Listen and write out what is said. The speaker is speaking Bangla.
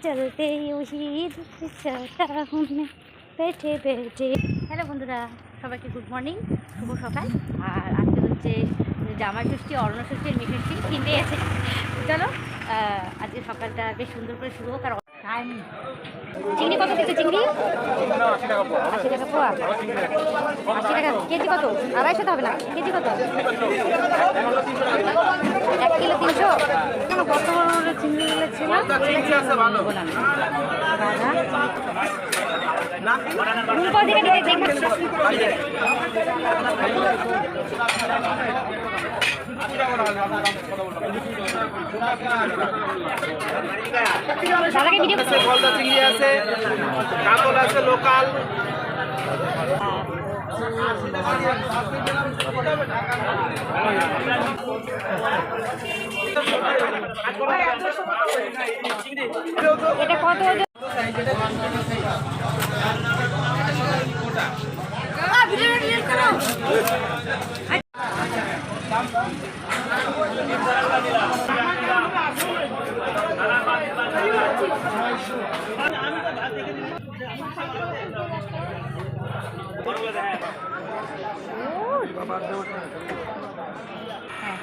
চলতে পেটে পেটে। হ্যালো বন্ধুরা, সবাইকে গুড মর্নিং, শুভ সকাল। আর আজকে হচ্ছে জামাই ষষ্ঠী, অরণ্য ষষ্ঠী, মেয়ে ষষ্ঠী, তিনটেই আছে। চলো আজকে সকালটা বেশ সুন্দর করে শুরু হোক। আর চিংড়ি কত দিচ্ছে? চিংড়ি 80 টাকা পোয়া। 80 টাকা কেজি। কত? 250 তো হবে না, কেজি কত? 1 কিলো 300। কত বড় বড় চিংড়িগুলো ছিল। গলদা চিংড়ি আছে, কাতল আছে লোকাল। এটা কত? হ্যাঁ,